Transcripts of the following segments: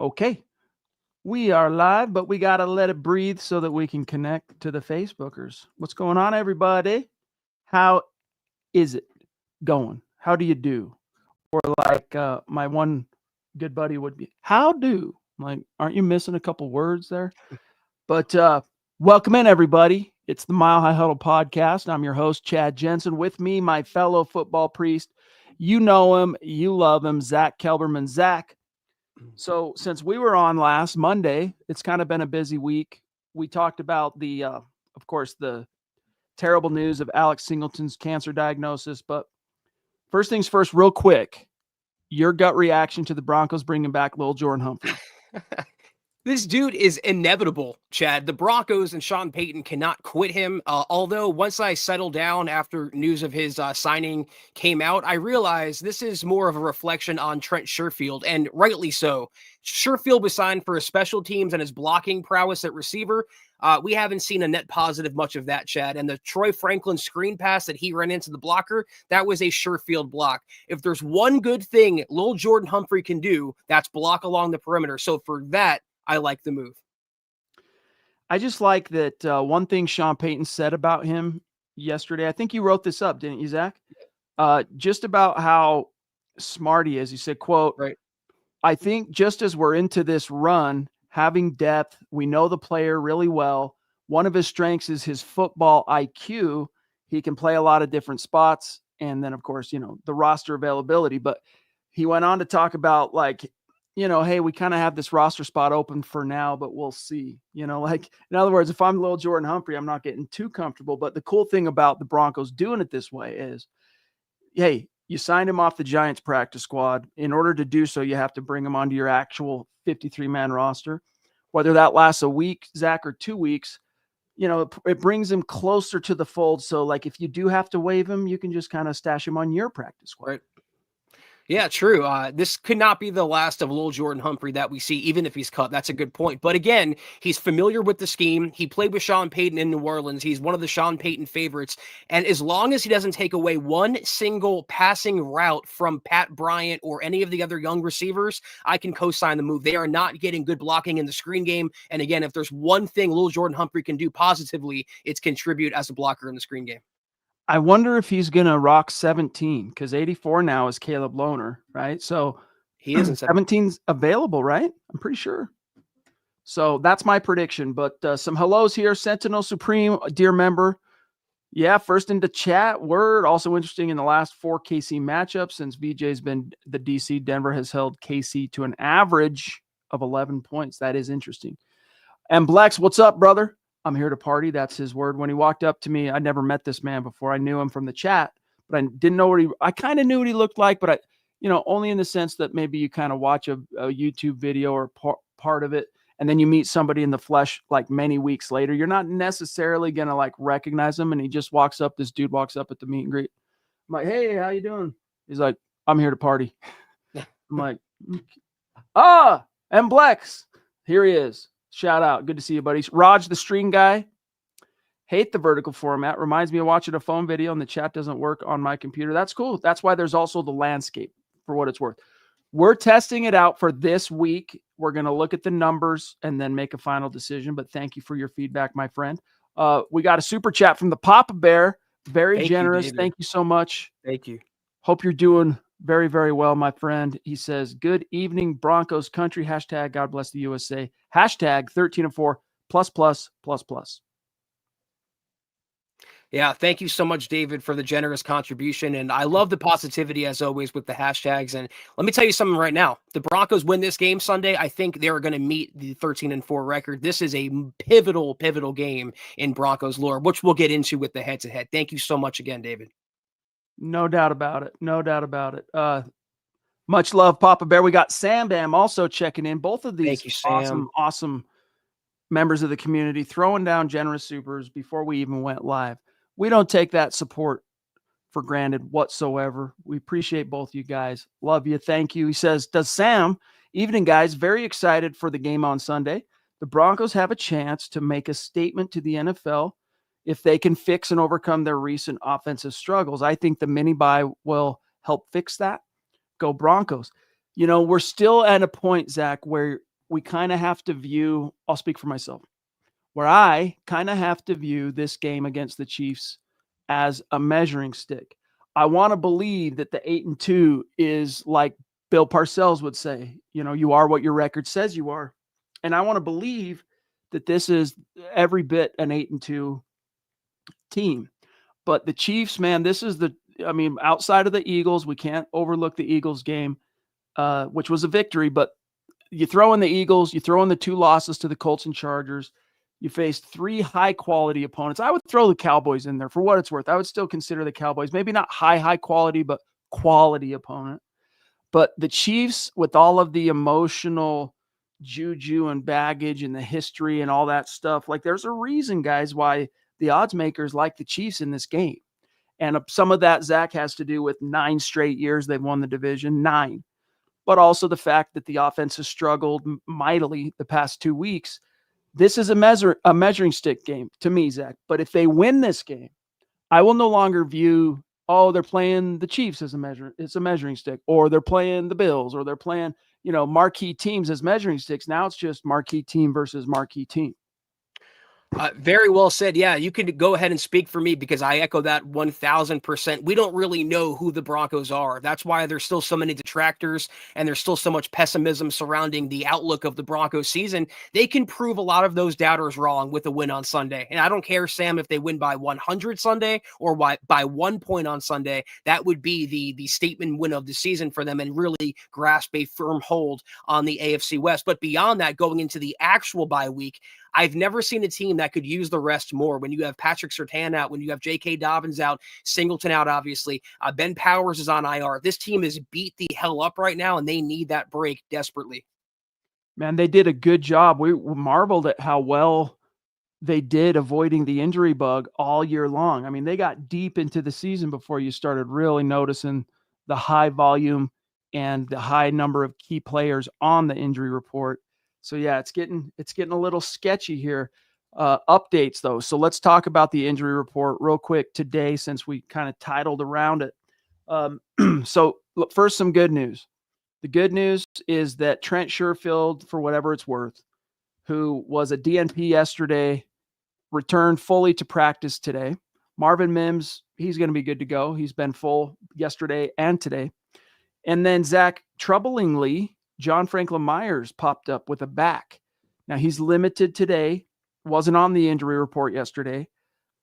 Okay, we are live, but we got to let it breathe so that we can connect to the Facebookers. What's going on, everybody? How is it going? How do you do? Or like my one good buddy would be, how do? Like, aren't you missing a couple words there? But welcome in, everybody. It's the Mile High Huddle podcast. I'm your host, Chad Jensen. With me, my fellow football priest. You know him. You love him, Zack Kelberman. Zack, so since we were on last Monday, it's kind of been a busy week. We talked about of course, the terrible news of Alex Singleton's cancer diagnosis. But first things first, real quick, your gut reaction to the Broncos bringing back Lil Jordan Humphrey. This dude is inevitable, Chad. The Broncos and Sean Payton cannot quit him. Although once I settled down after news of his signing came out, I realized this is more of a reflection on Trent Sherfield, and rightly so. Sherfield was signed for his special teams and his blocking prowess at receiver. We haven't seen a net positive much of that, Chad. And the Troy Franklin screen pass that he ran into the blocker, that was a Sherfield block. If there's one good thing Lil Jordan Humphrey can do, that's block along the perimeter. So for that, I like the move. I just like that one thing Sean Payton said about him yesterday. I think you wrote this up, didn't you, Zach? Just about how smart he is. He said, quote, right. I think just as we're into this run, having depth, we know the player really well. One of his strengths is his football IQ. He can play a lot of different spots. And then, of course, the roster availability. But he went on to talk about hey, we kind of have this roster spot open for now, but we'll see. In other words, if I'm Lil Jordan Humphrey, I'm not getting too comfortable. But the cool thing about the Broncos doing it this way is, hey, you signed him off the Giants practice squad. In order to do so, you have to bring him onto your actual 53-man roster. Whether that lasts a week, Zach, or 2 weeks, it brings him closer to the fold. So, if you do have to waive him, you can just kind of stash him on your practice squad. Right. Yeah, true. This could not be the last of Lil Jordan Humphrey that we see, even if he's cut. That's a good point. But again, he's familiar with the scheme. He played with Sean Payton in New Orleans. He's one of the Sean Payton favorites. And as long as he doesn't take away one single passing route from Pat Bryant or any of the other young receivers, I can co-sign the move. They are not getting good blocking in the screen game. And again, if there's one thing Lil Jordan Humphrey can do positively, it's contribute as a blocker in the screen game. I wonder if he's going to rock 17 because 84 now is Caleb Lohner, right? So he isn't 17's available, right? I'm pretty sure. So that's my prediction. But some hellos here. Sentinel Supreme, dear member. Yeah, first into chat. Word. Also interesting in the last 4 KC matchups since VJ's been the DC. Denver has held KC to an average of 11 points. That is interesting. And Blex, what's up, brother? I'm here to party. That's his word. When he walked up to me, I never met this man before. I knew him from the chat, but I didn't know I kind of knew what he looked like, but only in the sense that maybe you kind of watch a YouTube video or part of it, and then you meet somebody in the flesh like many weeks later. You're not necessarily going to recognize him. And he just walks up. This dude walks up at the meet and greet. I'm like, hey, how you doing? He's like, I'm here to party. I'm like, and Blex, here he is. Shout out. Good to see you, buddies. Raj, the stream guy. Hate the vertical format. Reminds me of watching a phone video and the chat doesn't work on my computer. That's cool. That's why there's also the landscape, for what it's worth. We're testing it out for this week. We're going to look at the numbers and then make a final decision. But thank you for your feedback, my friend. We got a super chat from the Papa Bear. Very generous. Thank you so much. Thank you. Hope you're doing very, very well, my friend. He says, good evening, Broncos country. Hashtag God bless the USA. Hashtag 13-4 +++++. Yeah, thank you so much, David, for the generous contribution. And I love the positivity, as always, with the hashtags. And let me tell you something right now. The Broncos win this game Sunday. I think they're going to meet the 13-4 record. This is a pivotal game in Broncos lore, which we'll get into with the head-to-head. Thank you so much again, David. No doubt about it. No doubt about it. Much love, Papa Bear. We got Sam Bam also checking in. Both of these awesome members of the community throwing down generous supers before we even went live. We don't take that support for granted whatsoever. We appreciate both you guys. Love you. Thank you. He says, does Sam, evening guys, very excited for the game on Sunday. The Broncos have a chance to make a statement to the NFL if they can fix and overcome their recent offensive struggles. I think the mini bye will help fix that. Go Broncos. We're still at a point, Zach, where we kind of have to view, I'll speak for myself, where I kind of have to view this game against the Chiefs as a measuring stick. I want to believe that the 8-2 is like Bill Parcells would say, you are what your record says you are. And I want to believe that this is every bit an 8-2 team. But the Chiefs, man, outside of the Eagles, we can't overlook the Eagles game, which was a victory. But you throw in the Eagles, you throw in the 2 losses to the Colts and Chargers. You faced 3 high-quality opponents. I would throw the Cowboys in there for what it's worth. I would still consider the Cowboys maybe not high quality, but quality opponent. But the Chiefs, with all of the emotional juju and baggage and the history and all that stuff, like there's a reason, guys, why the odds makers like the Chiefs in this game. And some of that, Zach, has to do with 9 straight years they've won the division, 9. But also the fact that the offense has struggled mightily the past 2 weeks. This is a measuring stick game to me, Zach. But if they win this game, I will no longer view, they're playing the Chiefs as it's a measuring stick, or they're playing the Bills, or they're playing, marquee teams as measuring sticks. Now it's just marquee team versus marquee team. Very well said. Yeah, you can go ahead and speak for me because I echo that 1000%. We don't really know who the Broncos are. That's why there's still so many detractors and there's still so much pessimism surrounding the outlook of the Broncos season. They can prove a lot of those doubters wrong with a win on Sunday. And I don't care, Sam, if they win by 100 Sunday or by 1 point on Sunday. That would be the statement win of the season for them and really grasp a firm hold on the AFC West. But beyond that, going into the actual bye week, I've never seen a team that could use the rest more. When you have Patrick Surtain out, when you have J.K. Dobbins out, Singleton out, obviously, Ben Powers is on IR. This team is beat the hell up right now, and they need that break desperately. Man, they did a good job. We marveled at how well they did avoiding the injury bug all year long. I mean, they got deep into the season before you started really noticing the high volume and the high number of key players on the injury report. So yeah, it's getting a little sketchy here. Updates though. So let's talk about the injury report real quick today, since we kind of titled around it. So look, first, some good news. The good news is that Trent Sherfield, for whatever it's worth, who was a DNP yesterday, returned fully to practice today. Marvin Mims, he's going to be good to go. He's been full yesterday and today. And then Zach, troublingly, John Franklin Myers popped up with a back. Now he's limited today, wasn't on the injury report yesterday.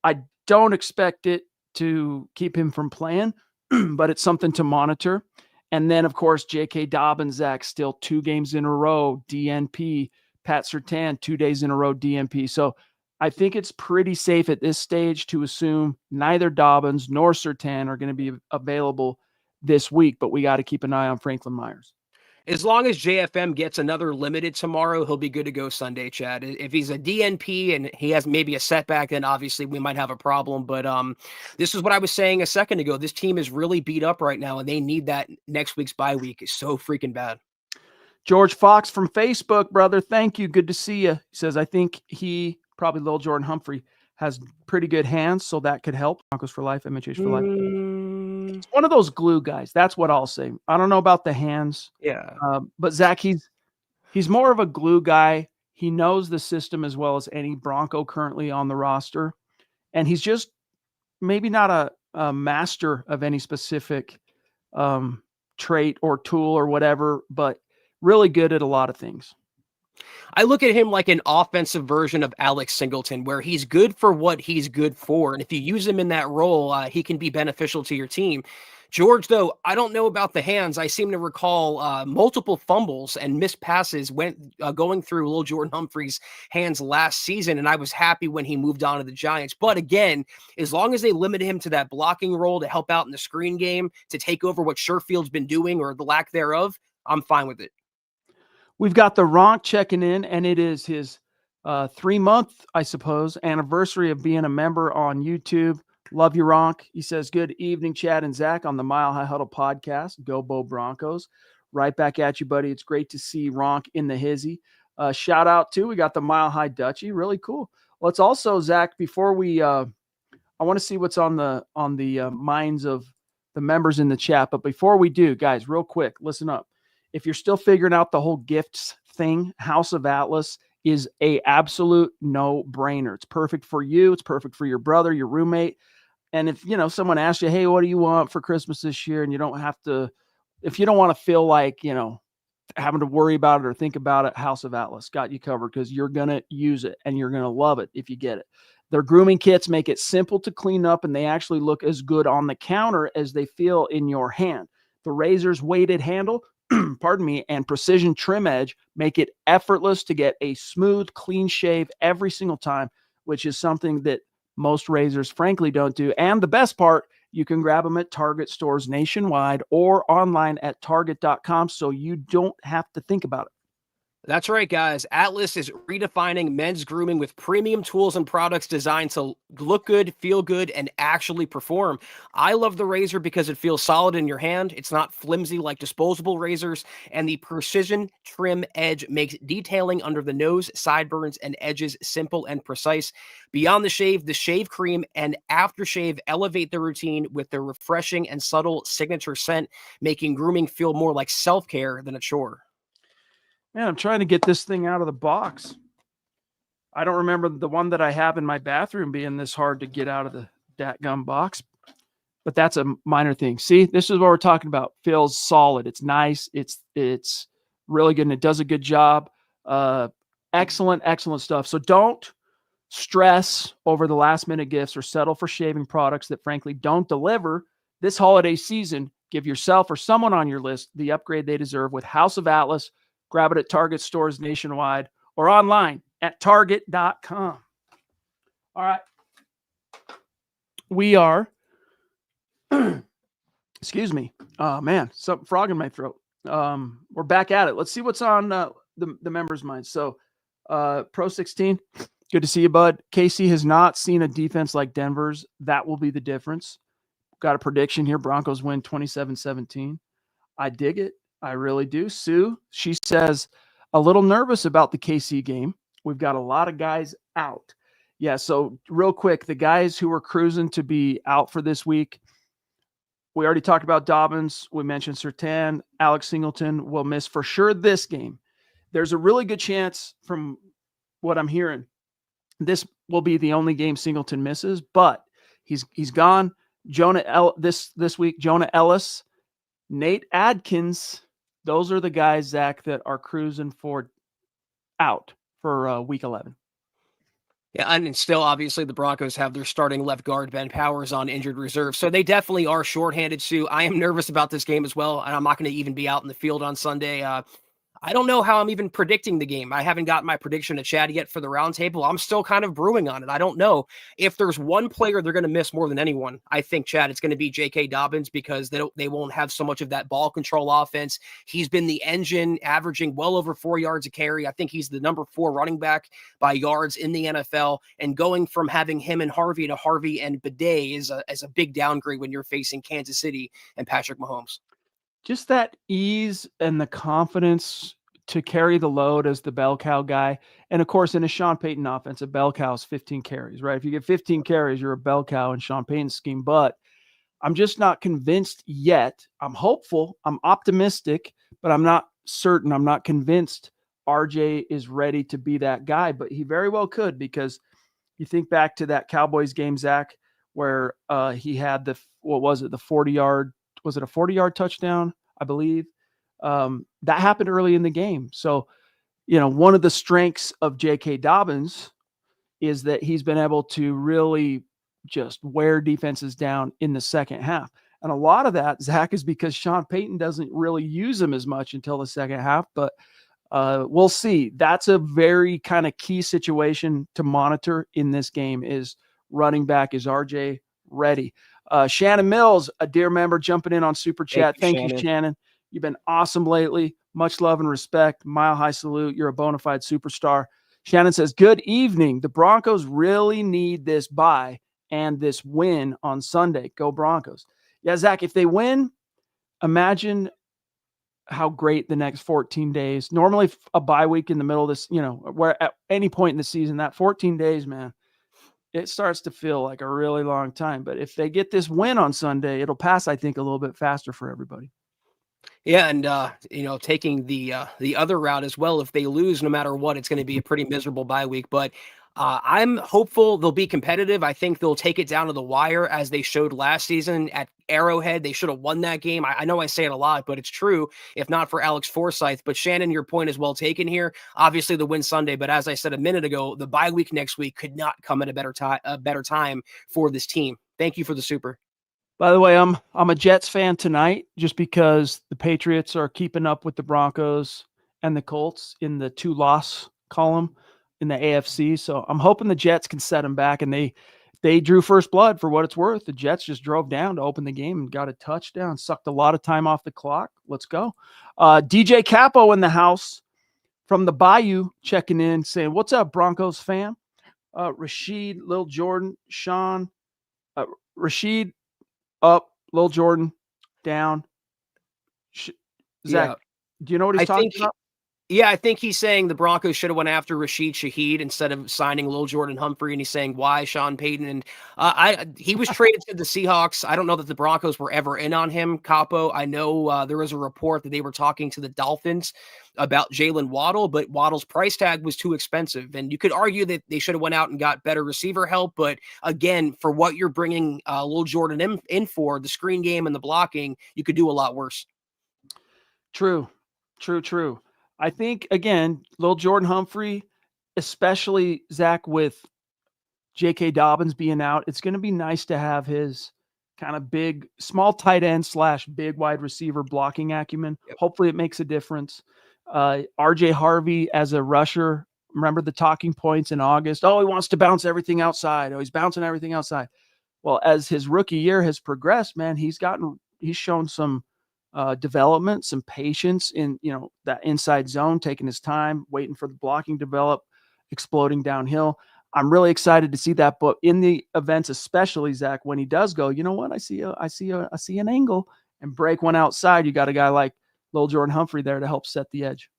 I don't expect it to keep him from playing, but it's something to monitor. And then, of course, J.K. Dobbins, Zach, still 2 games in a row, DNP. Pat Surtain, 2 days in a row, DNP. So I think it's pretty safe at this stage to assume neither Dobbins nor Surtain are going to be available this week, but we got to keep an eye on Franklin Myers. As long as JFM gets another limited tomorrow, he'll be good to go Sunday, Chad. If he's a DNP and he has maybe a setback, then obviously we might have a problem. But this is what I was saying a second ago. This team is really beat up right now, and they need that next week's bye week. It's so freaking bad. George Fox from Facebook, brother, thank you. Good to see you. He says, I think probably little Jordan Humphrey, has pretty good hands, so that could help. Broncos for life, MHH for life. It's one of those glue guys. That's what I'll say. I don't know about the hands. Yeah. But Zach, he's more of a glue guy. He knows the system as well as any Bronco currently on the roster. And he's just maybe not a master of any specific trait or tool or whatever, but really good at a lot of things. I look at him like an offensive version of Alex Singleton, where he's good for what he's good for. And if you use him in that role, he can be beneficial to your team. George, though, I don't know about the hands. I seem to recall multiple fumbles and missed passes going through little Jordan Humphrey's hands last season, and I was happy when he moved on to the Giants. But again, as long as they limit him to that blocking role to help out in the screen game, to take over what Sherfield's been doing or the lack thereof, I'm fine with it. We've got the Ronk checking in, and it is his 3-month, I suppose, anniversary of being a member on YouTube. Love you, Ronk. He says, good evening, Chad and Zach on the Mile High Huddle podcast. Go Bo Broncos. Right back at you, buddy. It's great to see Ronk in the hizzy. Shout out, too. We got the Mile High Dutchie. Really cool. Let's also, Zach, before we I want to see what's on the minds of the members in the chat. But before we do, guys, real quick, listen up. If you're still figuring out the whole gifts thing, House of Atlas is a absolute no-brainer. It's perfect for you. It's perfect for your brother, your roommate. And if, someone asks you, hey, what do you want for Christmas this year? And you don't have to, if you don't want to feel like, having to worry about it or think about it, House of Atlas got you covered, because you're going to use it and you're going to love it if you get it. Their grooming kits make it simple to clean up, and they actually look as good on the counter as they feel in your hand. The razor's weighted handle, pardon me, and precision trim edge make it effortless to get a smooth, clean shave every single time, which is something that most razors frankly don't do. And the best part, you can grab them at Target stores nationwide or online at target.com, so you don't have to think about it. That's right, guys. Atlas is redefining men's grooming with premium tools and products designed to look good, feel good, and actually perform. I love the razor because it feels solid in your hand. It's not flimsy like disposable razors, and the precision trim edge makes detailing under the nose, sideburns, and edges simple and precise. Beyond the shave cream and aftershave elevate the routine with their refreshing and subtle signature scent, making grooming feel more like self-care than a chore. Man, I'm trying to get this thing out of the box. I don't remember the one that I have in my bathroom being this hard to get out of the datgum box, but that's a minor thing. See, this is what we're talking about. Feels solid. It's nice. It's really good, and it does a good job. Excellent stuff. So don't stress over the last minute gifts or settle for shaving products that frankly don't deliver. This holiday season, give yourself or someone on your list the upgrade they deserve with House of Atlas. Grab it at Target stores nationwide or online at target.com. All right. We are, excuse me. Oh, man, something frog in my throat. We're back at it. Let's see what's on the members' minds. So, Pro 16, good to see you, bud. KC has not seen a defense like Denver's. That will be the difference. Got a prediction here. Broncos win 27-17. I dig it. I really do. Sue, she says, a little nervous about the KC game. We've got a lot of guys out. Yeah, so real quick, the guys who were cruising to be out for this week, we already talked about Dobbins. We mentioned Surtain. Alex Singleton will miss for sure this game. There's a really good chance, from what I'm hearing, this will be the only game Singleton misses, but he's gone. This week, Jonah Ellis, Nate Adkins, those are the guys, Zach, that are cruising for out for week 11. Yeah, and still, obviously, the Broncos have their starting left guard, Ben Powers, on injured reserve. So they definitely are shorthanded, Sue. I am nervous about this game as well, and I'm not going to even be out in the field on Sunday. I don't know how I'm even predicting the game. I haven't gotten my prediction to Chad yet for the roundtable. I'm still kind of brewing on it. I don't know. If there's one player they're going to miss more than anyone, I think, Chad, it's going to be J.K. Dobbins, because they won't have so much of that ball control offense. He's been the engine, averaging well over 4 yards a carry. I think he's the number 4 running back by yards in the NFL. And going from having him and Harvey to Harvey and Bidet is a big downgrade when you're facing Kansas City and Patrick Mahomes. Just that ease and the confidence to carry the load as the bell cow guy. And of course, in a Sean Payton offense, a bell cow is 15 carries, right? If you get 15 carries, you're a bell cow in Sean Payton's scheme. But I'm just not convinced yet. I'm hopeful. I'm optimistic, but I'm not certain. I'm not convinced RJ is ready to be that guy, but he very well could, because you think back to that Cowboys game, Zach, where he had the 40-yard, was it a 40-yard touchdown, I believe? That happened early in the game. So, one of the strengths of J.K. Dobbins is that he's been able to really just wear defenses down in the second half. And a lot of that, Zach, is because Sean Payton doesn't really use him as much until the second half, but we'll see. That's a very kind of key situation to monitor in this game, is running back. Is RJ ready? Shannon Mills, a dear member, jumping in on Super Chat. Thank you, Shannon. You've been awesome lately. Much love and respect. Mile high salute. You're a bona fide superstar. Shannon says, good evening. The Broncos really need this bye and this win on Sunday. Go Broncos. Yeah, Zach, if they win, imagine how great the next 14 days. Normally a bye week in the middle of this, where at any point in the season, that 14 days, man, it starts to feel like a really long time. But if they get this win on Sunday, it'll pass, I think, a little bit faster for everybody. Yeah, and taking the other route as well. If they lose, no matter what, it's going to be a pretty miserable bye week. But I'm hopeful they'll be competitive. I think they'll take it down to the wire as they showed last season at Arrowhead. They should have won that game. I know I say it a lot, but it's true. If not for Alex Forsyth, but Shannon, your point is well taken here. Obviously, the win Sunday, but as I said a minute ago, the bye week next week could not come at a better time for this team. Thank you for the super. By the way, I'm a Jets fan tonight just because the Patriots are keeping up with the Broncos and the Colts in the 2-loss column in the AFC. So I'm hoping the Jets can set them back, and they drew first blood for what it's worth. The Jets just drove down to open the game and got a touchdown, sucked a lot of time off the clock. Let's go. DJ Capo in the house from the Bayou checking in, saying, "What's up, Broncos fam?" Rashid, Lil Jordan, Sean, Rashid up, Lil Jordan down. Zach, Yeah, do you know what he's I talking think about? Yeah, I think he's saying the Broncos should have went after Rashid Shaheed instead of signing Lil Jordan Humphrey, and he's saying why Sean Payton. And he was traded to the Seahawks. I don't know that the Broncos were ever in on him, Capo. I know there was a report that they were talking to the Dolphins about Jalen Waddle, but Waddle's price tag was too expensive. And you could argue that they should have went out and got better receiver help. But again, for what you're bringing Lil Jordan in for, the screen game and the blocking, you could do a lot worse. True. I think, again, Lil Jordan Humphrey, especially Zach with J.K. Dobbins being out, it's going to be nice to have his kind of big, small tight end / big wide receiver blocking acumen. Yep. Hopefully it makes a difference. RJ Harvey as a rusher, remember the talking points in August? Oh, he wants to bounce everything outside. Oh, he's bouncing everything outside. Well, as his rookie year has progressed, man, he's shown some development, some patience in, that inside zone, taking his time, waiting for the blocking to develop, exploding downhill. I'm really excited to see that. But in the events, especially Zach, when he does go, you know what? I see an angle and break one outside. You got a guy like Lil Jordan Humphrey there to help set the edge.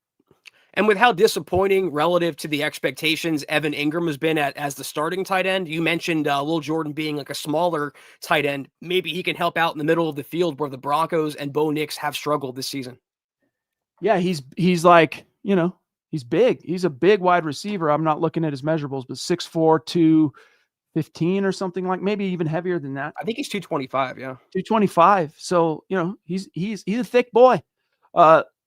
And with how disappointing relative to the expectations Evan Ingram has been as the starting tight end, you mentioned Lil Jordan being like a smaller tight end. Maybe he can help out in the middle of the field where the Broncos and Bo Nix have struggled this season. Yeah, he's like, he's big. He's a big wide receiver. I'm not looking at his measurables, but 6'4", 215 or something, like maybe even heavier than that. I think he's 225, yeah. 225. So, he's a thick boy.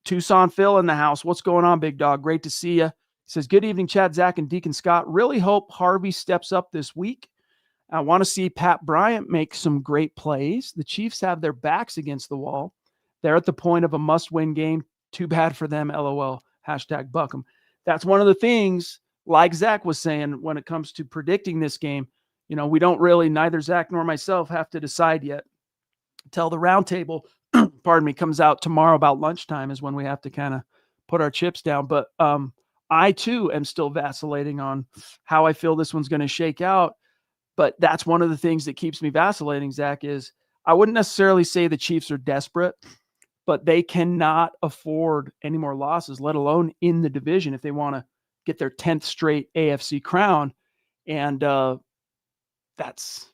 Tucson Phil in the house. What's going on, big dog? Great to see you. He says, good evening, Chad, Zach, and Deacon Scott. Really hope Harvey steps up this week. I want to see Pat Bryant make some great plays. The Chiefs have their backs against the wall. They're at the point of a must-win game. Too bad for them, LOL. #Buckham. That's one of the things, like Zach was saying, when it comes to predicting this game, we don't really, neither Zach nor myself, have to decide yet. Till the roundtable, pardon me, comes out tomorrow about lunchtime is when we have to kind of put our chips down. But I, too, am still vacillating on how I feel this one's going to shake out. But that's one of the things that keeps me vacillating, Zach, is I wouldn't necessarily say the Chiefs are desperate, but they cannot afford any more losses, let alone in the division, if they want to get their 10th straight AFC crown. And that's,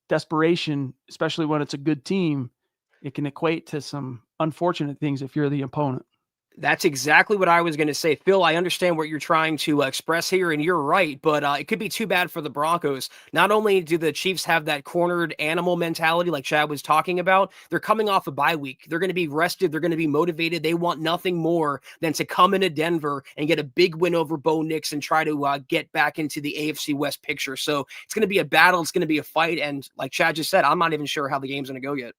desperation, especially when it's a good team. It can equate to some unfortunate things if you're the opponent. That's exactly what I was going to say. Phil, I understand what you're trying to express here, and you're right, but it could be too bad for the Broncos. Not only do the Chiefs have that cornered animal mentality like Chad was talking about, they're coming off a bye week. They're going to be rested. They're going to be motivated. They want nothing more than to come into Denver and get a big win over Bo Nix and try to get back into the AFC West picture. So it's going to be a battle. It's going to be a fight. And like Chad just said, I'm not even sure how the game's going to go yet.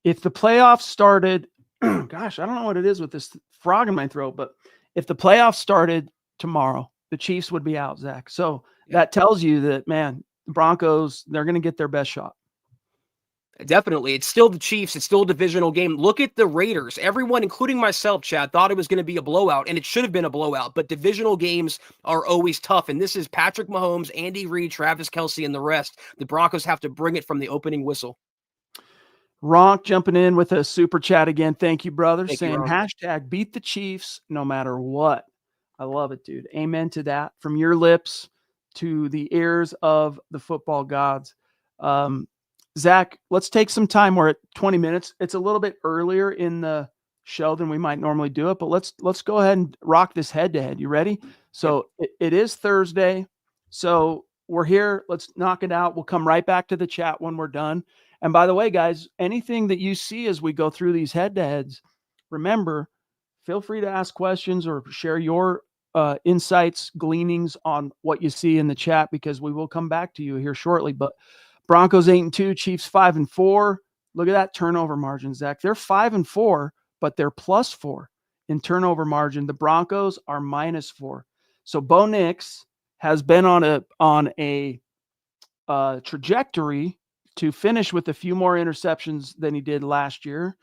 If the playoffs started, gosh, I don't know what it is with this frog in my throat, but if the playoffs started tomorrow, the Chiefs would be out, Zach. So that tells you that, man, the Broncos, they're going to get their best shot. Definitely. It's still the Chiefs. It's still a divisional game. Look at the Raiders. Everyone, including myself, Chad, thought it was going to be a blowout, and it should have been a blowout. But divisional games are always tough, and this is Patrick Mahomes, Andy Reid, Travis Kelce, and the rest. The Broncos have to bring it from the opening whistle. Ronk jumping in with a super chat again. Thank you, brother. Saying # beat the Chiefs no matter what. I love it, dude. Amen to that. From your lips to the ears of the football gods. Zach, let's take some time. We're at 20 minutes. It's a little bit earlier in the show than we might normally do it, but let's go ahead and rock this head to head. You ready? So it is Thursday. So we're here. Let's knock it out. We'll come right back to the chat when we're done. And by the way, guys, anything that you see as we go through these head to heads, remember, feel free to ask questions or share your insights, gleanings on what you see in the chat, because we will come back to you here shortly. But Broncos 8-2, Chiefs 5-4. Look at that turnover margin, Zach. They're 5-4, but they're +4 in turnover margin. The Broncos are -4. So Bo Nix has been on a trajectory to finish with a few more interceptions than he did last year.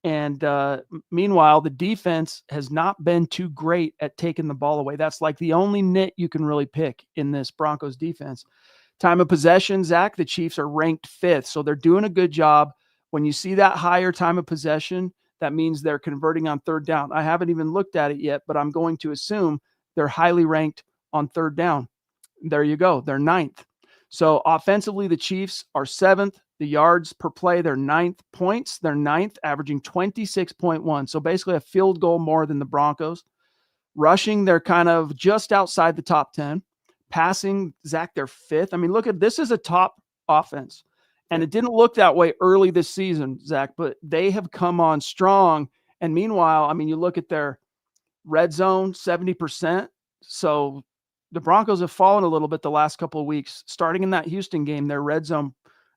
And meanwhile, the defense has not been too great at taking the ball away. That's like the only nit you can really pick in this Broncos defense. Time of possession, Zach, the Chiefs are ranked 5th. So they're doing a good job. When you see that higher time of possession, that means they're converting on third down. I haven't even looked at it yet, but I'm going to assume they're highly ranked on third down. There you go. They're 9th. So offensively, the Chiefs are 7th. The yards per play, they're 9th. Points, they're 9th, averaging 26.1. So basically a field goal more than the Broncos. Rushing, they're kind of just outside the top 10. Passing, Zach, they're 5th. I mean, look at this is a top offense. And it didn't look that way early this season, Zach, but they have come on strong. And meanwhile, I mean, you look at their red zone, 70%. So the Broncos have fallen a little bit the last couple of weeks. Starting in that Houston game, their red zone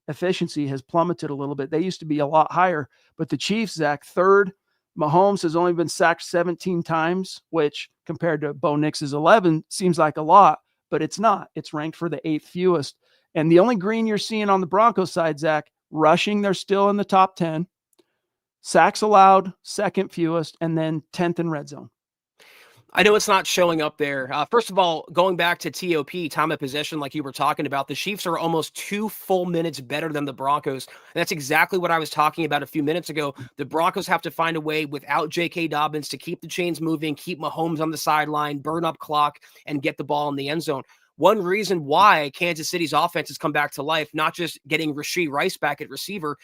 efficiency has plummeted a little bit. They used to be a lot higher. But the Chiefs, Zach, 3rd. Mahomes has only been sacked 17 times, which compared to Bo Nix's 11 seems like a lot, but it's not. It's ranked for the 8th fewest. And the only green you're seeing on the Broncos side, Zach, rushing, they're still in the top 10. Sacks allowed, 2nd fewest, and then 10th in red zone. I know it's not showing up there. First of all, going back to TOP, time of possession, like you were talking about, the Chiefs are almost 2 full minutes better than the Broncos. And that's exactly what I was talking about a few minutes ago. The Broncos have to find a way without J.K. Dobbins to keep the chains moving, keep Mahomes on the sideline, burn up clock, and get the ball in the end zone. One reason why Kansas City's offense has come back to life, not just getting Rashee Rice back at receiver,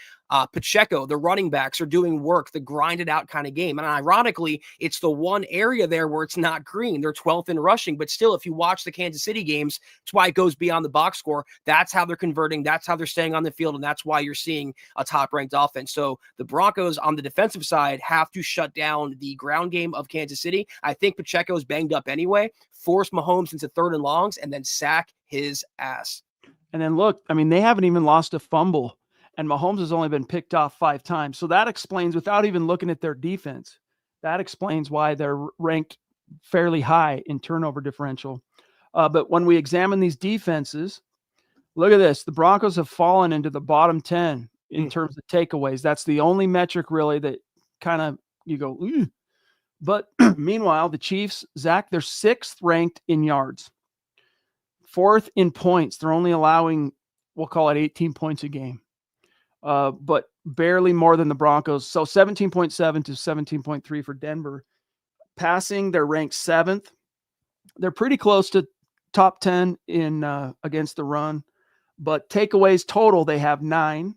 Pacheco, the running backs are doing work, the grinded out kind of game. And ironically, it's the one area there where it's not green. They're 12th in rushing, but still, if you watch the Kansas City games, that's why it goes beyond the box score. That's how they're converting. That's how they're staying on the field. And that's why you're seeing a top ranked offense. So the Broncos on the defensive side have to shut down the ground game of Kansas City. I think Pacheco's banged up anyway. Force Mahomes into 3rd and longs and then sack his ass. And then look, I mean, they haven't even lost a fumble, and Mahomes has only been picked off 5 times. So that explains, without even looking at their defense, that explains why they're ranked fairly high in turnover differential. But when we examine these defenses, look at this. The Broncos have fallen into the bottom 10 in terms of takeaways. That's the only metric really that kind of you go, ooh. But meanwhile, the Chiefs, Zach, they're 6th ranked in yards, 4th in points. They're only allowing, we'll call it 18 points a game, but barely more than the Broncos. So 17.7 to 17.3 for Denver. Passing, they're ranked 7th. They're pretty close to top 10 in against the run, but takeaways total, they have 9.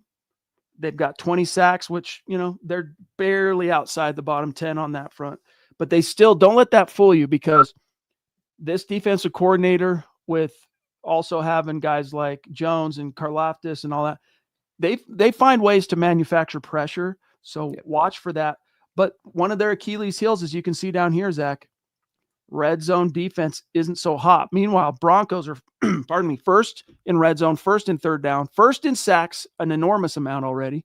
They've got 20 sacks, which, you know, they're barely outside the bottom 10 on that front. But they still don't let that fool you, because this defensive coordinator, with also having guys like Jones and Karlaftis and all that, they find ways to manufacture pressure. So watch for that. But one of their Achilles heels, as you can see down here, Zach, red zone defense isn't so hot. Meanwhile, Broncos are, pardon me, 1st in red zone, 1st in third down, 1st in sacks, an enormous amount already.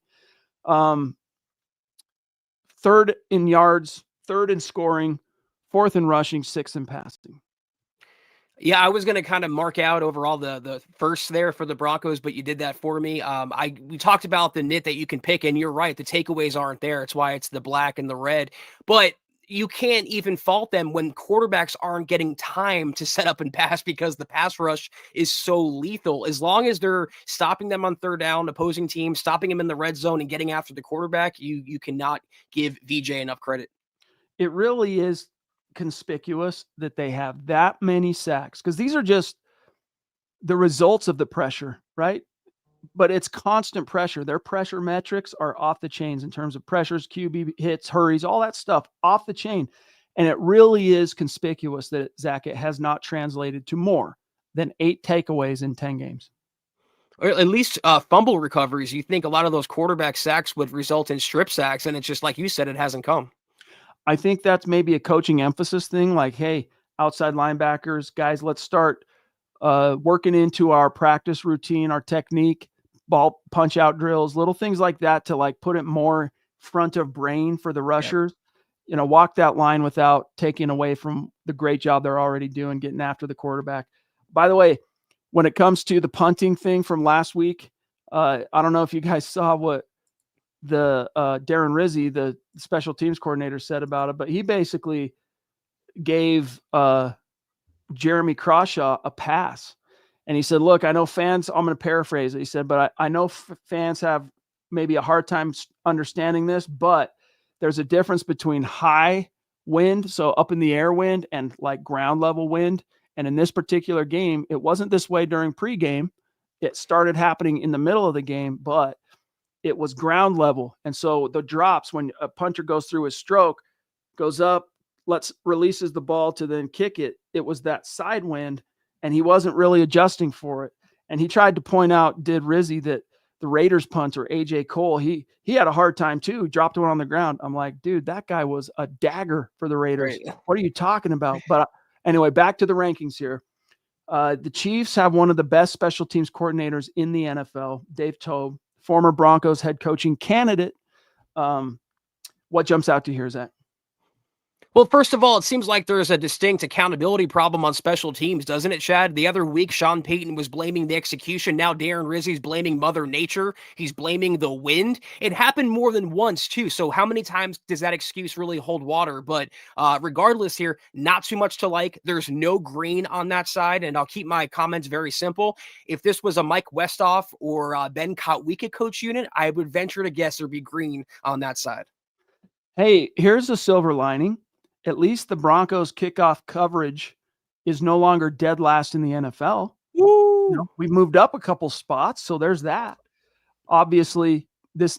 3rd in yards, 3rd in scoring, 4th in rushing, 6th in passing. Yeah, I was going to kind of mark out overall the first there for the Broncos, but you did that for me. We talked about the nit that you can pick, and you're right. The takeaways aren't there. It's why it's the black and the red. But you can't even fault them when quarterbacks aren't getting time to set up and pass, because the pass rush is so lethal. As long as they're stopping them on third down, opposing teams, stopping them in the red zone and getting after the quarterback, you cannot give VJ enough credit. It really is conspicuous that they have that many sacks, because these are just the results of the pressure, right? but it's constant pressure. Their pressure metrics are off the chains in terms of pressures, QB hits, hurries, all that stuff off the chain. And it really is conspicuous that, Zach, it has not translated to more than 8 takeaways in 10 games. Or at least fumble recoveries. You think a lot of those quarterback sacks would result in strip sacks, and it's just like you said, it hasn't come. I think that's maybe a coaching emphasis thing. Like, hey, outside linebackers, guys, let's start working into our practice routine, our technique, ball punch out drills, little things like that to like put it more front of brain for the rushers. Yep. You know, walk that line without taking away from the great job they're already doing getting after the quarterback. By the way, when it comes to the punting thing from last week, I don't know if you guys saw what the Darren Rizzi, the special teams coordinator, said about it, but he basically gave Jeremy Crawshaw a pass. And he said, look, I know fans, I'm going to paraphrase it. He said, but I know fans have maybe a hard time understanding this, but there's a difference between high wind, so up in the air wind, and like ground level wind. And in this particular game, it wasn't this way during pregame. It started happening in the middle of the game, but it was ground level. And so the drops, when a punter goes through his stroke, goes up, releases the ball to then kick it. It was that side wind, and he wasn't really adjusting for it. And he tried to point out, did Rizzi, that the Raiders punter, AJ Cole, he had a hard time too, dropped one on the ground. I'm like, dude, that guy was a dagger for the Raiders. Right. What are you talking about? But anyway, back to the rankings here. The Chiefs have one of the best special teams coordinators in the NFL, Dave Toub, former Broncos head coaching candidate. What jumps out to you here, Zach? Well, first of all, it seems like there's a distinct accountability problem on special teams, doesn't it, Chad? The other week, Sean Payton was blaming the execution. Now Darren Rizzi's blaming Mother Nature. He's blaming the wind. It happened more than once, too. So how many times does that excuse really hold water? But regardless here, not too much to like. There's no green on that side, and I'll keep my comments very simple. If this was a Mike Westhoff or Ben Kotwica coach unit, I would venture to guess there'd be green on that side. Hey, here's a silver lining. At least the Broncos kickoff coverage is no longer dead last in the NFL. You know, we've moved up a couple spots, so there's that. Obviously,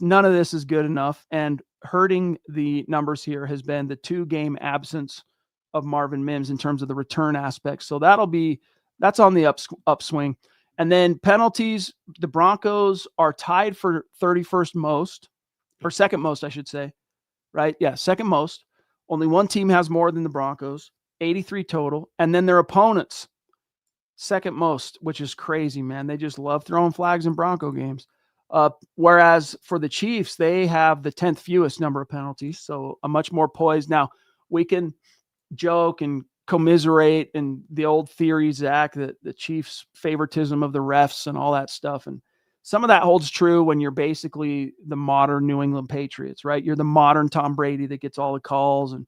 none of this is good enough, and hurting the numbers here has been the 2-game absence of Marvin Mims in terms of the return aspect. So that's on the upswing. And then penalties, the Broncos are tied for 31st most, or second most, I should say. Right? Yeah, second most. Only one team has more than the Broncos, 83 total. And then their opponents, second most, which is crazy, man. They just love throwing flags in Bronco games. Whereas for the Chiefs, they have the 10th fewest number of penalties, so a much more poised. Now, we can joke and commiserate and the old theory, Zach, that the Chiefs' favoritism of the refs and all that stuff. And some of that holds true when you're basically the modern New England Patriots, right? You're the modern Tom Brady that gets all the calls. And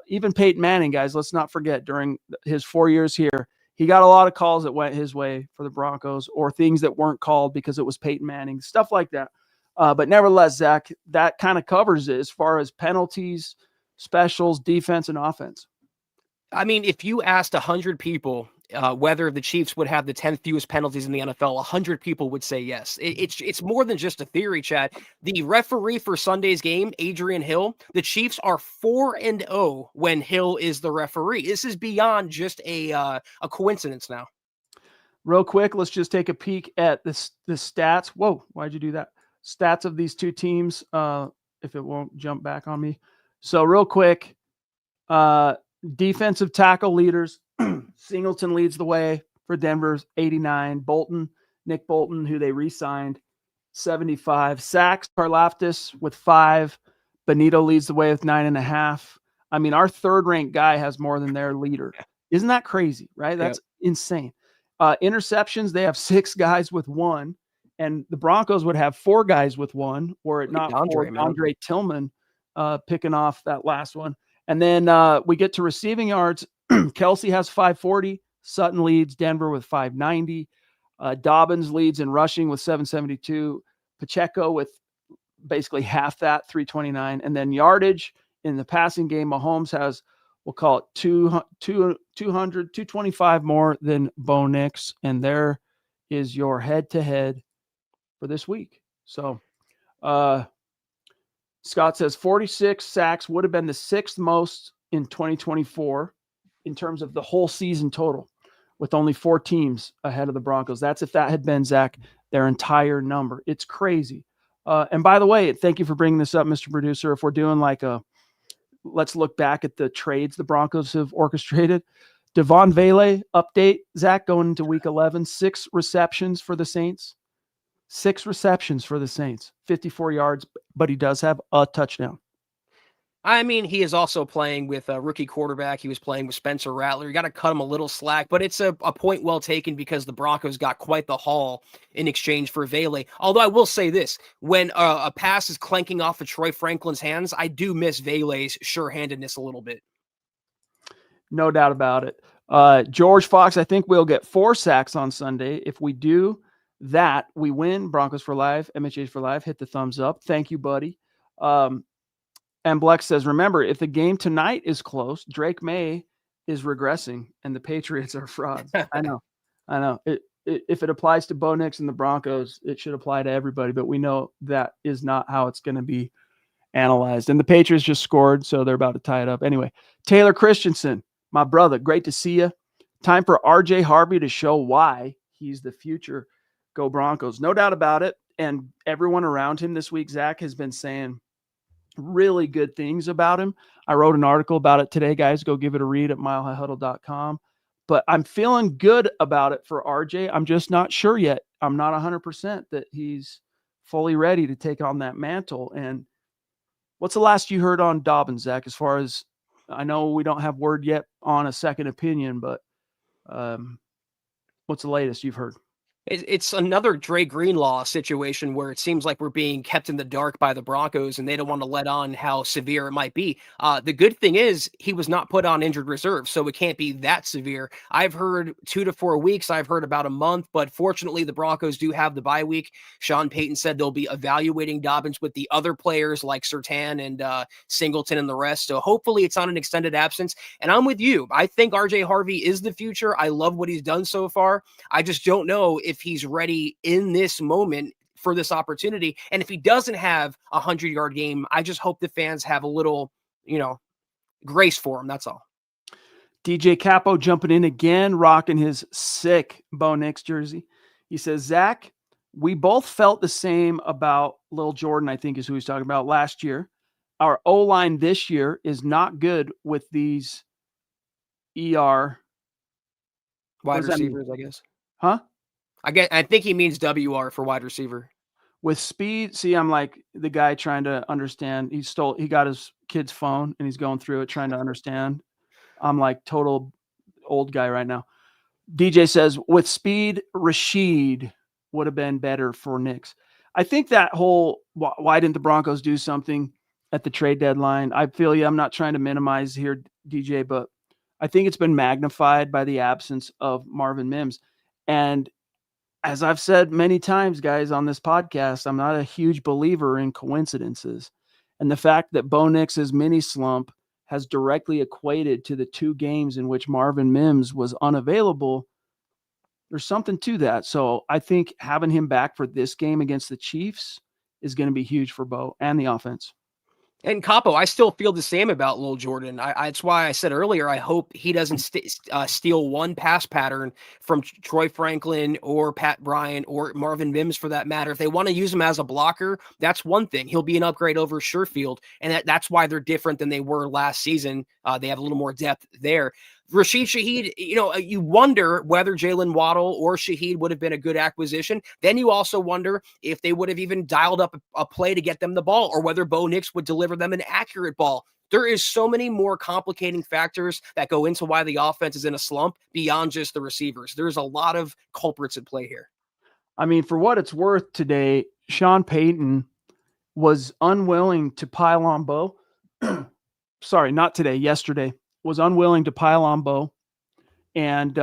even Peyton Manning, guys, let's not forget, during his 4 years here, he got a lot of calls that went his way for the Broncos, or things that weren't called because it was Peyton Manning, stuff like that. But nevertheless, Zach, that kind of covers it as far as penalties, specials, defense, and offense. I mean, if you asked 100 people whether the Chiefs would have the 10th fewest penalties in the NFL, 100 people would say yes. It's more than just a theory, Chad. The referee for Sunday's game, Adrian Hill, the Chiefs are 4-0 when Hill is the referee. This is beyond just a coincidence now. Real quick, let's just take a peek at the stats. Whoa, why'd you do that? Stats of these two teams, if it won't jump back on me. So real quick, defensive tackle leaders, Singleton leads the way for Denver's 89. Nick Bolton, who they re-signed, 75. Sacks, Karlaftis with 5. Benito leads the way with 9.5. I mean, our third-ranked guy has more than their leader. Isn't that crazy, right? That's insane. Interceptions, they have 6 guys with 1, and the Broncos would have 4 guys with 1, were it not for Andre Tillman picking off that last one. And then we get to receiving yards. Kelsey has 540. Sutton leads Denver with 590. Dobbins leads in rushing with 772. Pacheco with basically half that, 329. And then yardage in the passing game, Mahomes has, we'll call it 225 more than Bo Nix. And there is your head-to-head for this week. So Scott says 46 sacks would have been the sixth most in 2024 in terms of the whole season total, with only 4 teams ahead of the Broncos. That's if that had been, Zach, their entire number. It's crazy. And by the way, thank you for bringing this up, Mr. Producer. If we're doing like let's look back at the trades the Broncos have orchestrated. Devon Vele update, Zach, going into week 11, 6 receptions for the Saints. 6 receptions for the Saints, 54 yards, but he does have a touchdown. I mean, he is also playing with a rookie quarterback. He was playing with Spencer Rattler. You got to cut him a little slack, but it's a point well taken because the Broncos got quite the haul in exchange for Vele. Although I will say this, when a pass is clanking off of Troy Franklin's hands, I do miss Vele's sure-handedness a little bit. No doubt about it. George Fox, I think we'll get 4 sacks on Sunday. If we do that, we win. Broncos for life, MHH for life. Hit the thumbs up. Thank you, buddy. And Bleck says, remember, if the game tonight is close, Drake May is regressing and the Patriots are frauds. I know. If it applies to Bo Nix and the Broncos, it should apply to everybody, but we know that is not how it's going to be analyzed. And the Patriots just scored, so they're about to tie it up. Anyway, Taylor Christensen, my brother, great to see you. Time for RJ Harvey to show why he's the future. Go Broncos. No doubt about it. And everyone around him this week, Zach, has been saying really good things about him. I wrote an article about it today, guys. Go give it a read at milehighhuddle.com. But I'm feeling good about it for RJ. I'm just not sure yet. I'm not 100% that he's fully ready to take on that mantle. And what's the last you heard on Dobbins, Zach, as far as I know we don't have word yet on a second opinion, but what's the latest you've heard? It's another Dre Greenlaw situation where it seems like we're being kept in the dark by the Broncos and they don't want to let on how severe it might be. The good thing is he was not put on injured reserve, so it can't be that severe. I've heard 2 to 4 weeks. I've heard about a month, but fortunately the Broncos do have the bye week. Sean Payton said they'll be evaluating Dobbins with the other players like Surtain and Singleton and the rest. So hopefully it's on an extended absence. And I'm with you. I think RJ Harvey is the future. I love what he's done so far. I just don't know if he's ready in this moment for this opportunity. And if he doesn't have a 100-yard game, I just hope the fans have a little, grace for him. That's all. DJ Capo jumping in again, rocking his sick Bo Nix jersey. He says, Zach, we both felt the same about Lil Jordan, I think is who he's talking about, last year. Our O-line this year is not good with these ER wide receivers, I guess. Huh? I think he means WR for wide receiver. With speed, see, I'm like the guy trying to understand. He got his kid's phone and he's going through it trying to understand. I'm like total old guy right now. DJ says, with speed, Rashid would have been better for Nix. I think that whole, why didn't the Broncos do something at the trade deadline? I feel you. I'm not trying to minimize here, DJ, but I think it's been magnified by the absence of Marvin Mims. And as I've said many times, guys, on this podcast, I'm not a huge believer in coincidences. And the fact that Bo Nix's mini slump has directly equated to the 2 games in which Marvin Mims was unavailable, there's something to that. So I think having him back for this game against the Chiefs is going to be huge for Bo and the offense. And Capo, I still feel the same about Lil Jordan. That's why I said earlier, I hope he doesn't steal one pass pattern from Troy Franklin or Pat Bryant or Marvin Mims for that matter. If they want to use him as a blocker, that's one thing. He'll be an upgrade over Sherfield, and that's why they're different than they were last season. They have a little more depth there. Rashid Shaheed, you wonder whether Jalen Waddle or Shaheed would have been a good acquisition. Then you also wonder if they would have even dialed up a play to get them the ball, or whether Bo Nix would deliver them an accurate ball. There is so many more complicating factors that go into why the offense is in a slump beyond just the receivers. There's a lot of culprits at play here. I mean, for what it's worth today, Sean Payton was unwilling to pile on Bo. Sorry, not today, yesterday. Was unwilling to pile on Bo. And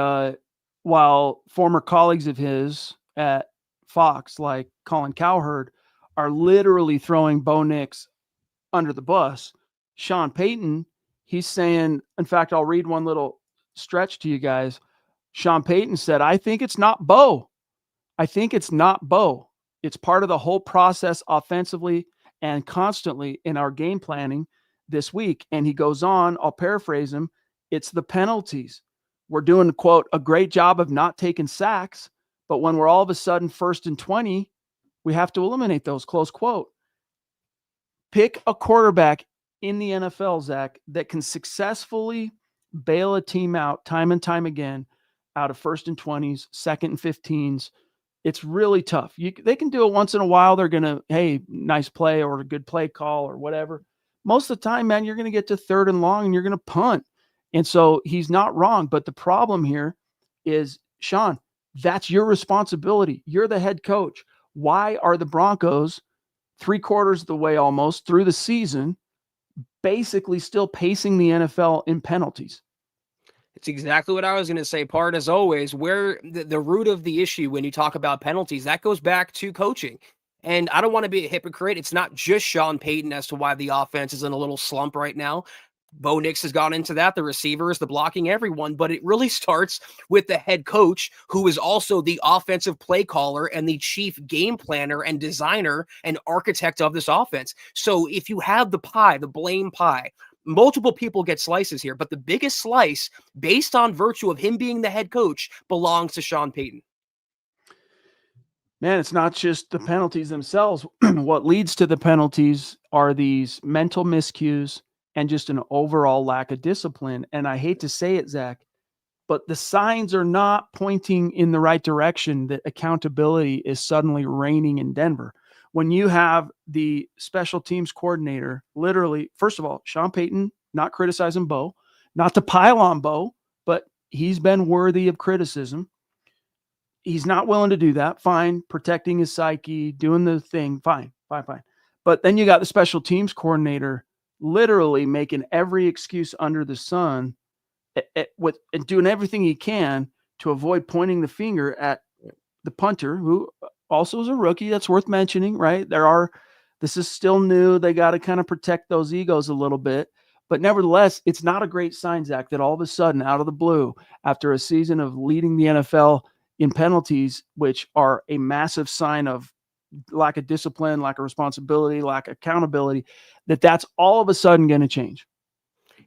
while former colleagues of his at Fox, like Colin Cowherd, are literally throwing Bo Nix under the bus, Sean Payton, he's saying, in fact, I'll read one little stretch to you guys. Sean Payton said, I think it's not Bo. I think it's not Bo. It's part of the whole process offensively and constantly in our game planning this week. And he goes on, I'll paraphrase him, it's the penalties. We're doing, quote, a great job of not taking sacks, but when we're all of a sudden 1st and 20, we have to eliminate those, close quote. Pick a quarterback in the NFL, Zach, that can successfully bail a team out time and time again out of 1st and 20s, 2nd and 15s. It's really tough. They can do it once in a while. They're going to, hey, nice play or a good play call or whatever. Most of the time, man, you're going to get to 3rd and long and you're going to punt. And so he's not wrong. But the problem here is, Sean, that's your responsibility. You're the head coach. Why are the Broncos 3/4 of the way almost through the season basically still pacing the NFL in penalties? It's exactly what I was going to say, Part, as always, where the root of the issue when you talk about penalties, that goes back to coaching. And I don't want to be a hypocrite. It's not just Sean Payton as to why the offense is in a little slump right now. Bo Nix has gone into that, the receivers, the blocking, everyone, but it really starts with the head coach, who is also the offensive play caller and the chief game planner and designer and architect of this offense. So if you have the pie, the blame pie, multiple people get slices here, but the biggest slice, based on virtue of him being the head coach, belongs to Sean Payton. Man, it's not just the penalties themselves. What leads to the penalties are these mental miscues and just an overall lack of discipline. And I hate to say it, Zach, but the signs are not pointing in the right direction that accountability is suddenly reigning in Denver. When you have the special teams coordinator, literally, first of all, Sean Payton, not criticizing Bo, not to pile on Bo, but he's been worthy of criticism. He's not willing to do that. Fine. Protecting his psyche, doing the thing. Fine. But then you got the special teams coordinator literally making every excuse under the sun and doing everything he can to avoid pointing the finger at the punter, who also is a rookie. That's worth mentioning, right? This is still new. They got to kind of protect those egos a little bit. But nevertheless, it's not a great sign, Zach, that all of a sudden, out of the blue, after a season of leading the NFL in penalties, which are a massive sign of lack of discipline, lack of responsibility, lack of accountability, that's all of a sudden going to change.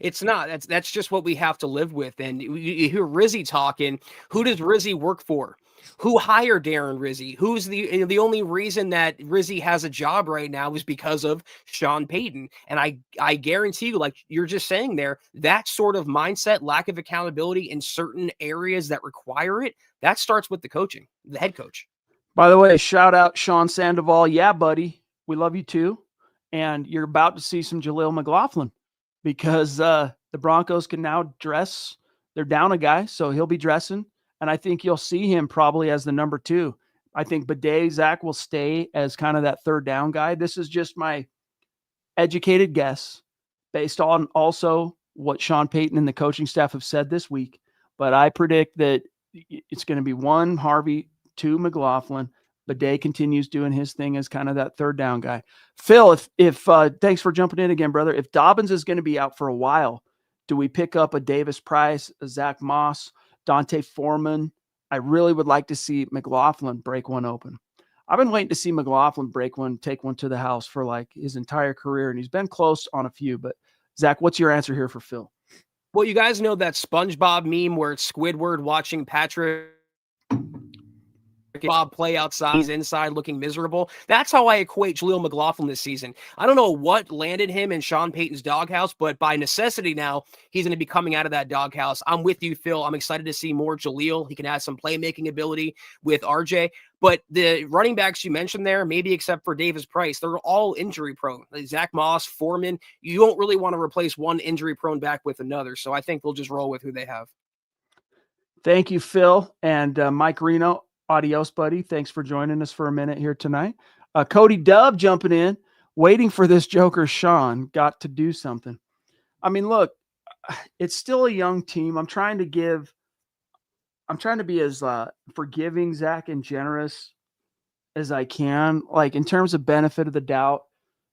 It's not. That's just what we have to live with. And you hear Rizzy talking. Who does Rizzy work for? Who hired Darren Rizzy? Who's the only reason that Rizzy has a job right now is because of Sean Payton. And I guarantee you, like you're just saying there, that sort of mindset, lack of accountability in certain areas that require it, that starts with the coaching, the head coach. By the way, shout out Sean Sandoval. Yeah, buddy, we love you too. And you're about to see some Jaleel McLaughlin, because the Broncos can now dress. They're down a guy, so he'll be dressing. And I think you'll see him probably as the number 2. I think Bidet, Zach, will stay as kind of that 3rd down guy. This is just my educated guess based on also what Sean Payton and the coaching staff have said this week. But I predict that it's going to be 1 Harvey, 2 McLaughlin. Bidet continues doing his thing as kind of that 3rd down guy. Phil, if thanks for jumping in again, brother. If Dobbins is going to be out for a while, do we pick up a Davis Price, a Zach Moss, Dante Foreman? I really would like to see McLaughlin break one open. I've been waiting to see McLaughlin break one, take one to the house for like his entire career, and he's been close on a few. But Zach, what's your answer here for Phil? Well, you guys know that SpongeBob meme where it's Squidward watching Patrick Bob play outside, he's inside looking miserable. That's how I equate Jaleel McLaughlin this season. I don't know what landed him in Sean Payton's doghouse, but by necessity now, he's going to be coming out of that doghouse. I'm with you, Phil. I'm excited to see more Jaleel. He can have some playmaking ability with RJ. But the running backs you mentioned there, maybe except for Davis Price, they're all injury prone. Zach Moss, Foreman, you don't really want to replace one injury prone back with another. So I think we'll just roll with who they have. Thank you, Phil. And Mike Reno, adios, buddy. Thanks for joining us for a minute here tonight. Cody Dub jumping in, waiting for this Joker Sean. Got to do something. I mean, look, it's still a young team. I'm trying to be as forgiving, Zach, and generous as I can. Like, in terms of benefit of the doubt,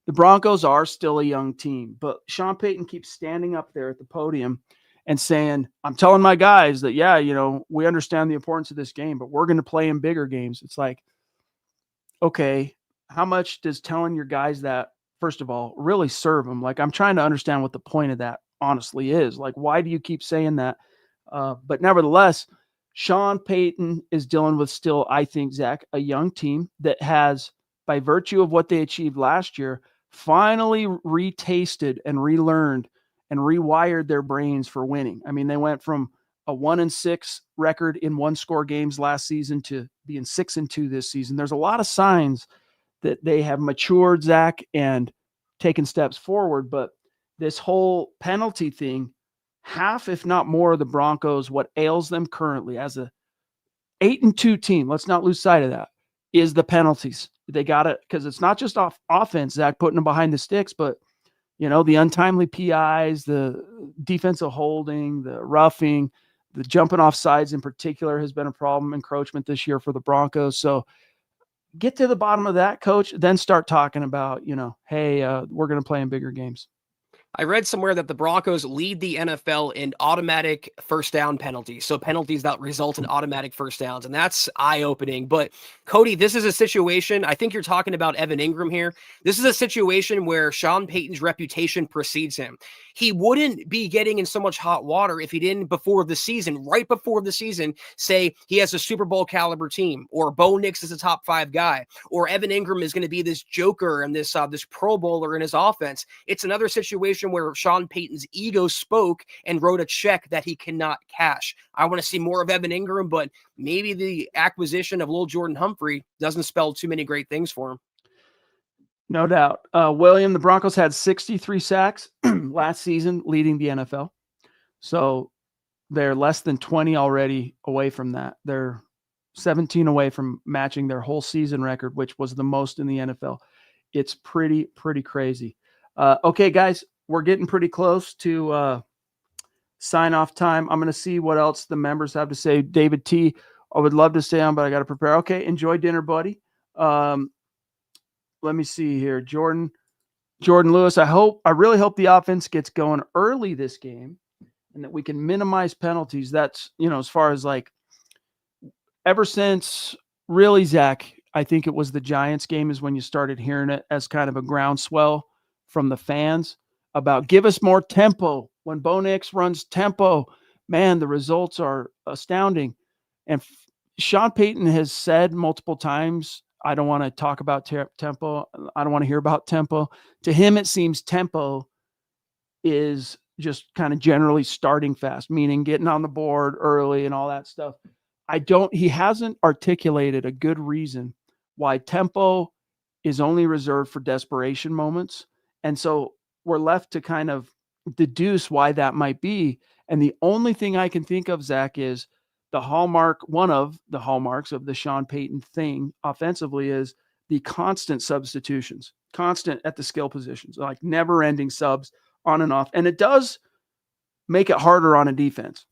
the Broncos are still a young team. But Sean Payton keeps standing up there at the podium and saying, I'm telling my guys that, yeah, we understand the importance of this game, but we're going to play in bigger games. It's like, okay, how much does telling your guys that, first of all, really serve them? Like, I'm trying to understand what the point of that honestly is. Like, why do you keep saying that? But nevertheless, Sean Payton is dealing with still, I think, Zach, a young team that has, by virtue of what they achieved last year, finally retasted and relearned and rewired their brains for winning. I mean, they went from a 1-6 record in one-score games last season to being 6-2 this season. There's a lot of signs that they have matured, Zach, and taken steps forward. But this whole penalty thing, half, if not more, of the Broncos, what ails them currently as a 8-2 team, let's not lose sight of that, is the penalties. They got it because it's not just offense, Zach, putting them behind the sticks, but the untimely PIs, the defensive holding, the roughing, the jumping off sides in particular has been a problem. Encroachment this year for the Broncos. So get to the bottom of that, coach, then start talking about, hey, we're going to play in bigger games. I read somewhere that the Broncos lead the NFL in automatic first down penalties. So penalties that result in automatic first downs. And that's eye-opening. But Cody, this is a situation, I think you're talking about Evan Ingram here. This is a situation where Sean Payton's reputation precedes him. He wouldn't be getting in so much hot water if he didn't right before the season, say he has a Super Bowl caliber team, or Bo Nix is a top 5 guy, or Evan Ingram is going to be this joker and this Pro Bowler in his offense. It's another situation where Sean Payton's ego spoke and wrote a check that he cannot cash. I want to see more of Evan Ingram, but maybe the acquisition of Lil Jordan Humphrey doesn't spell too many great things for him. No doubt. William, the Broncos had 63 sacks last season, leading the NFL. So they're less than 20 already away from that. They're 17 away from matching their whole season record, which was the most in the NFL. It's pretty crazy. Okay, guys, we're getting pretty close to sign-off time. I'm going to see what else the members have to say. David T., I would love to stay on, but I got to prepare. Okay, enjoy dinner, buddy. Let me see here. Jordan Lewis, I really hope the offense gets going early this game and that we can minimize penalties. That's, as far as like ever since really, Zach, I think it was the Giants game is when you started hearing it as kind of a groundswell from the fans about give us more tempo. When Bo Nix runs tempo, man, the results are astounding. And Sean Payton has said multiple times, I don't want to talk about tempo. I don't want to hear about tempo. To him, it seems tempo is just kind of generally starting fast, meaning getting on the board early and all that stuff. He hasn't articulated a good reason why tempo is only reserved for desperation moments. And so we're left to kind of deduce why that might be. And the only thing I can think of, Zach, is one of the hallmarks of the Sean Payton thing offensively is the constant substitutions, constant at the skill positions, like never ending subs on and off. And it does make it harder on a defense.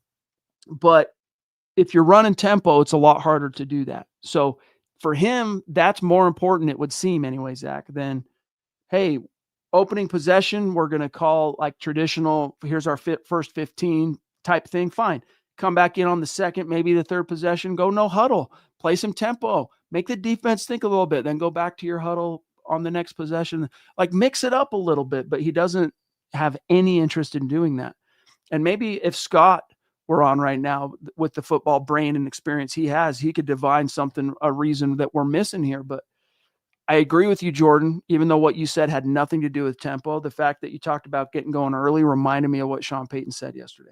But if you're running tempo, it's a lot harder to do that. So for him, that's more important, it would seem anyway, Zach, than, hey, opening possession, we're going to call like traditional, here's our first 15 type thing. Fine. Come back in on the second, maybe the third possession, go no huddle, play some tempo, make the defense think a little bit, then go back to your huddle on the next possession, like mix it up a little bit, but he doesn't have any interest in doing that. And maybe if Scott were on right now with the football brain and experience he has, he could divine something, a reason that we're missing here. But I agree with you, Jordan, even though what you said had nothing to do with tempo. The fact that you talked about getting going early reminded me of what Sean Payton said yesterday.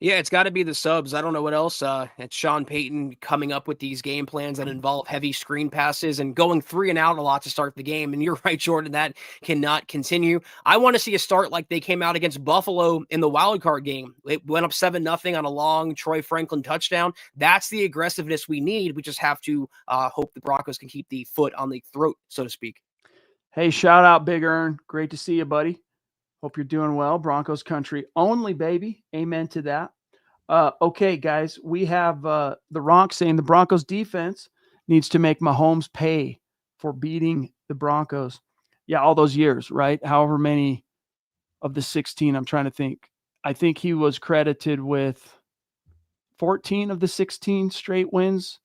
Yeah, it's got to be the subs. I don't know what else. It's Sean Payton coming up with these game plans that involve heavy screen passes and going 3 and out a lot to start the game. And you're right, Jordan, that cannot continue. I want to see a start like they came out against Buffalo in the wild card game. It went up 7-0 on a long Troy Franklin touchdown. That's the aggressiveness we need. We just have to hope the Broncos can keep the foot on the throat, so to speak. Hey, shout out Big Earn. Great to see you, buddy. Hope you're doing well. Broncos country only, baby. Amen to that. Okay, guys, we have the Ronk saying the Broncos defense needs to make Mahomes pay for beating the Broncos. Yeah, all those years, right? However many of the 16, I'm trying to think. I think he was credited with 14 of the 16 straight wins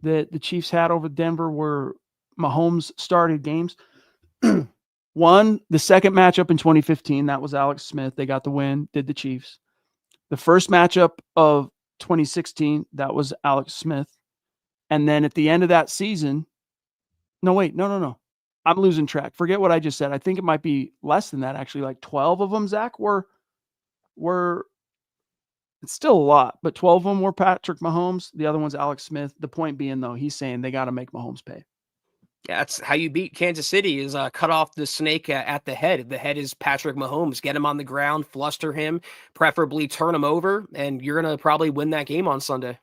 that the Chiefs had over Denver were Mahomes started games. One, the second matchup in 2015, that was Alex Smith. They got the win, did the Chiefs. The first matchup of 2016, that was Alex Smith. And then at the end of that season, no. I'm losing track. Forget what I just said. I think it might be less than that, actually. Like 12 of them, Zach, were it's still a lot, but 12 of them were Patrick Mahomes. The other one's Alex Smith. The point being, though, he's saying they got to make Mahomes pay. Yeah, that's how you beat Kansas City is cut off the snake at the head. The head is Patrick Mahomes. Get him on the ground, fluster him, preferably turn him over, and you're going to probably win that game on Sunday.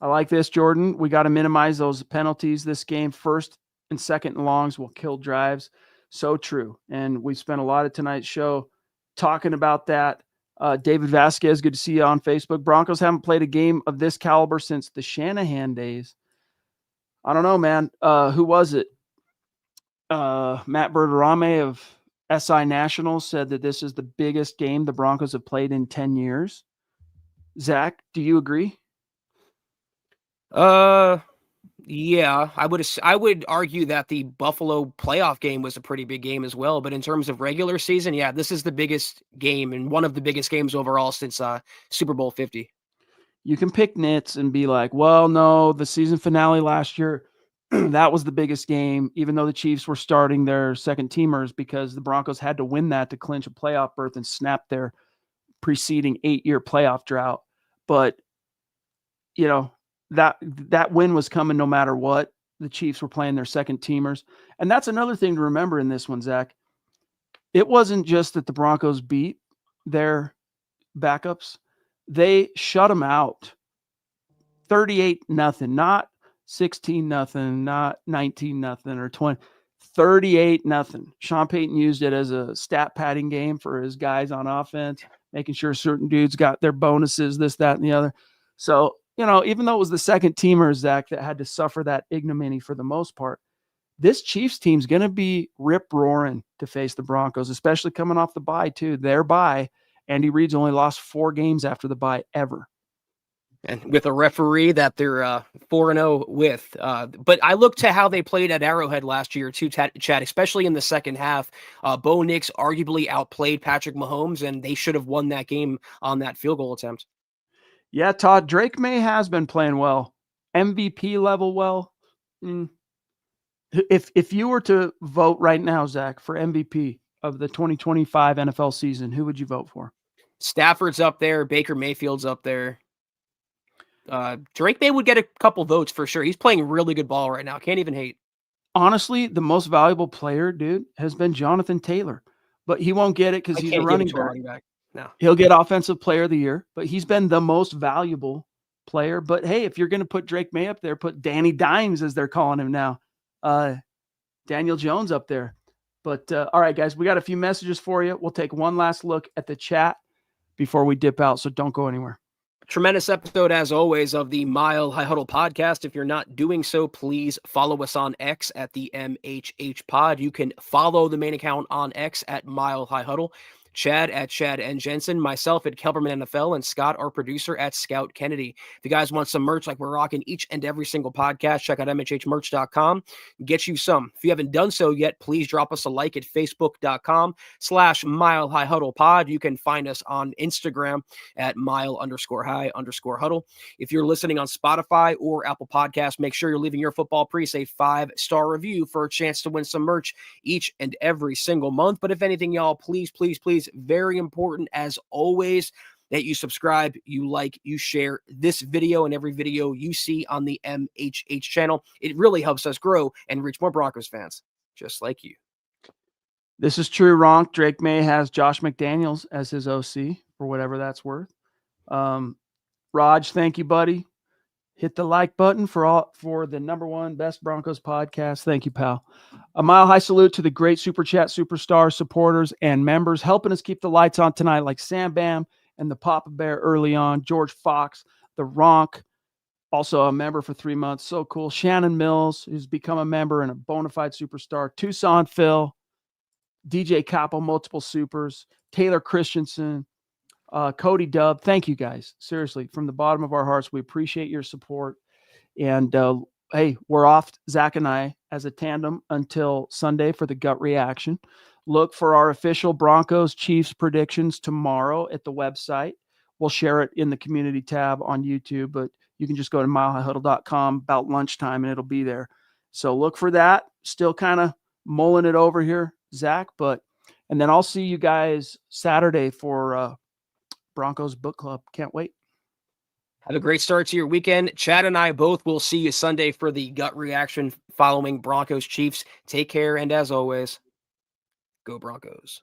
I like this, Jordan. We got to minimize those penalties this game. First and second and longs will kill drives. So true. And we spent a lot of tonight's show talking about that. David Vasquez, good to see you on Facebook. Broncos haven't played a game of this caliber since the Shanahan days. I don't know, man. Who was it? Matt Berterame of SI National said that this is the biggest game the Broncos have played in 10 years. Zach, do you agree? Yeah, I would argue that the Buffalo playoff game was a pretty big game as well. But in terms of regular season, yeah, this is the biggest game and one of the biggest games overall since Super Bowl 50. You can pick nits and be like, well, no, the season finale last year, that was the biggest game, even though the Chiefs were starting their second teamers because the Broncos had to win that to clinch a playoff berth and snap their preceding 8-year playoff drought. But, you know, that win was coming no matter what. The Chiefs were playing their second teamers. And that's another thing to remember in this one, Zach. It wasn't just that the Broncos beat their backups. They shut them out 38-0, not 16-0, not 19-0 or 20, 38-0. Sean Payton used it as a stat padding game for his guys on offense, making sure certain dudes got their bonuses, this, that, and the other. So, you know, even though it was the second teamers, Zach, that had to suffer that ignominy for the most part, this Chiefs team's going to be rip-roaring to face the Broncos, especially coming off the bye, too. Their bye, Andy Reid's only lost 4 games after the bye ever. And with a referee that they're 4-0 with. But I look to how they played at Arrowhead last year, too, Chad, especially in the second half. Bo Nix arguably outplayed Patrick Mahomes, and they should have won that game on that field goal attempt. Yeah, Todd, Drake May has been playing well. MVP level well. If you were to vote right now, Zach, for MVP of the 2025 NFL season, who would you vote for? Stafford's up there. Baker Mayfield's up there. Drake May would get a couple votes for sure. He's playing really good ball right now. Can't even hate. Honestly, the most valuable player, dude, has been Jonathan Taylor. But he won't get it because he's a running back. No. He'll get Offensive Player of the Year, but he's been the most valuable player. But hey, if you're going to put Drake May up there, put Danny Dimes, as they're calling him now. Daniel Jones up there. But all right, guys, we got a few messages for you. We'll take one last look at the chat before we dip out, so don't go anywhere. Tremendous episode, as always, of the Mile High Huddle podcast. If you're not doing so, please follow us on X at the MHH Pod. You can follow the main account on X at Mile High Huddle. Chad at Chad and Jensen, myself at Kelberman NFL, and Scott, our producer, at Scout Kennedy. If you guys want some merch like we're rocking each and every single podcast, check out MHHmerch.com. Get you some. If you haven't done so yet, please drop us a like at Facebook.com/Mile High Huddle Pod. You can find us on Instagram at Mile_High_Huddle. If you're listening on Spotify or Apple Podcasts, make sure you're leaving your football priest a 5-star review for a chance to win some merch each and every single month. But if anything, y'all, please, very important as always that you subscribe, you like, you share this video and every video you see on the MHH channel. It really helps us grow and reach more Broncos fans just like you. This is true, Ronk. Drake May has Josh McDaniels as his OC for whatever that's worth. Raj, thank you, buddy. Hit the like button for the #1 best Broncos podcast. Thank you, pal. A mile high salute to the great Super Chat superstar supporters and members helping us keep the lights on tonight, like Sam Bam and the Papa Bear early on, George Fox, the Ronk, also a member for 3 months. So cool. Shannon Mills, who's become a member and a bona fide superstar. Tucson Phil, DJ Capo, multiple supers. Taylor Christensen, Cody Dub. Thank you guys. Seriously, from the bottom of our hearts, we appreciate your support. And hey, we're off, Zach and I, as a tandem until Sunday for the gut reaction. Look for our official Broncos Chiefs predictions tomorrow at the website. We'll share it in the community tab on YouTube, but you can just go to milehighhuddle.com about lunchtime and it'll be there. So look for that. Still kind of mulling it over here, Zach, and then I'll see you guys Saturday for Broncos Book Club. Can't wait. Have a great start to your weekend. Chad and I both will see you Sunday for the gut reaction following Broncos Chiefs. Take care, and as always, go Broncos.